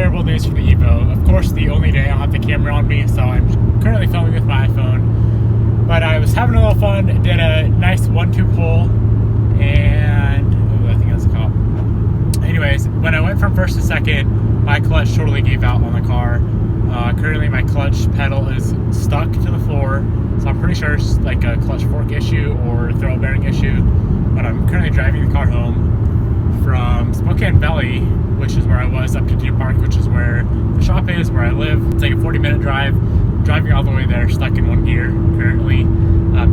terrible news for the Evo. Of course, the only day I'll have the camera on me, so I'm currently filming with my iPhone. But I was having a little fun, did a nice 1-2 pull, and I think that's a cop. Anyways, when I went from first to second, my clutch totally gave out on the car. Currently my clutch pedal is stuck to the floor, so I'm pretty sure it's like a clutch fork issue or a throw bearing issue. But I'm currently driving the car home from Spokane Valley, which is where I was, up to Deer Park, which is where the shop is, where I live. It's like a 40-minute drive. Driving all the way there, stuck in one gear currently.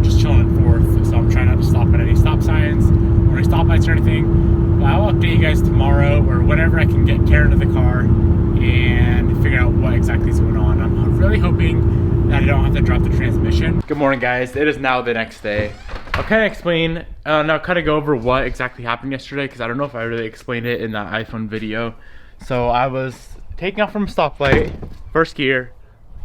Just chilling in fourth, so I'm trying not to stop at any stop signs or any stoplights or anything. But I'll update you guys tomorrow or whenever I can get Karen to the car and figure out what exactly is going on. I'm really hoping that I don't have to drop the transmission. Good morning, guys. It is now the next day. I'll kind of explain, now kind of go over what exactly happened yesterday, because I don't know if I really explained it in that iPhone video. So I was taking off from a stoplight, first gear,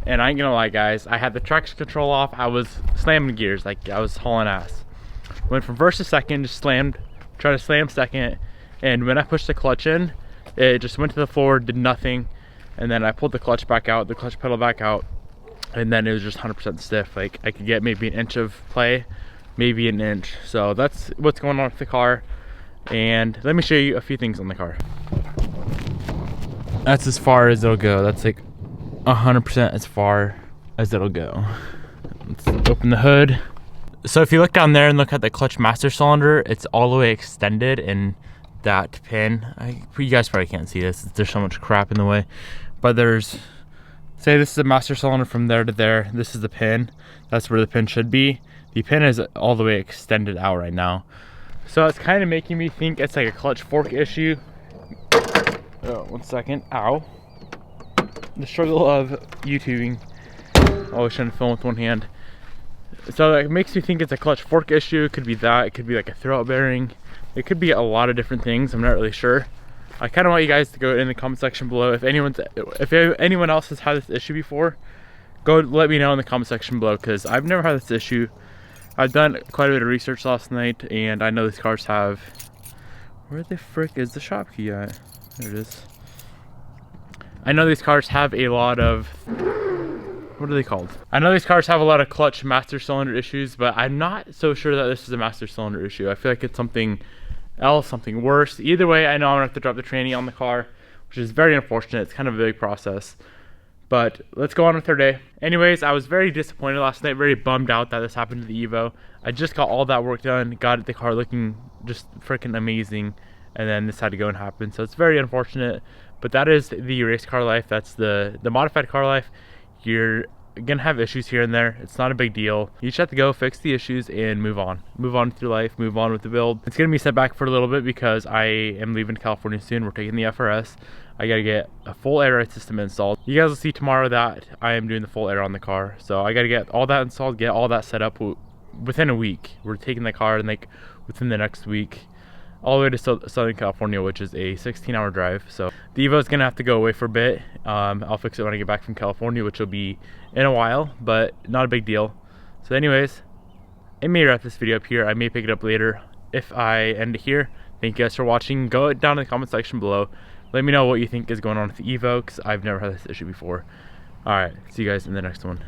and I ain't gonna lie, guys, I had the traction control off. I was slamming gears, like I was hauling ass. Went from first to second, just slammed, tried to slam second, and when I pushed the clutch in, it just went to the floor, did nothing, and then I pulled the clutch back out, the clutch pedal back out, and then it was just 100% stiff. Like I could get maybe an inch of play, maybe an inch. So that's what's going on with the car, and let me show you a few things on the car. That's as far as it'll go. That's like 100% as far as it'll go. Let's open the hood. So if you look down there and look at the clutch master cylinder, it's all the way extended in that pin. You guys probably can't see this, there's so much crap in the way, but there's, say this is the master cylinder from there to there, this is the pin, that's where the pin should be. The pin is all the way extended out right now, so it's kind of making me think it's like a clutch fork issue. Oh, 1 second. Ow. The struggle of YouTubing. Always trying to film with one hand. So it makes me think it's a clutch fork issue. It could be that, it could be like a throwout bearing, it could be a lot of different things. I'm not really sure. I kind of want you guys to go in the comment section below. If anyone else has had this issue before, go let me know in the comment section below, because I've never had this issue. I've done quite a bit of research last night, and I know these cars have, where the frick is the shop key at? There it is. I know these cars have a lot of, what are they called? I know these cars have a lot of clutch master cylinder issues, but I'm not so sure that this is a master cylinder issue. I feel like it's something else, something worse. Either way, I know I'm gonna have to drop the tranny on the car, which is very unfortunate. It's kind of a big process, but let's go on with our day. Anyways, I was very disappointed last night, very bummed out that this happened to the Evo. I just got all that work done, got the car looking just freaking amazing, and then this had to go and happen. So it's very unfortunate, but that is the race car life. That's the modified car life. You're gonna have issues here and there. It's not a big deal. You just have to go fix the issues and move on with your life, move on with the build. It's gonna be set back for a little bit because I am leaving California soon. We're taking the FRS. I gotta get a full air ride system installed. You guys will see tomorrow that I am doing the full air on the car, so I gotta get all that installed, get all that set up within a week. We're taking the car and like within the next week all the way to Southern California, which is a 16-hour drive. So the Evo is gonna have to go away for a bit. I'll fix it when I get back from California, which will be in a while, but not a big deal. So anyways, I may wrap this video up here. I may pick it up later if I end it here. Thank you guys for watching. Go down in the comment section below. Let me know what you think is going on with the Evo, because I've never had this issue before. All right, see you guys in the next one.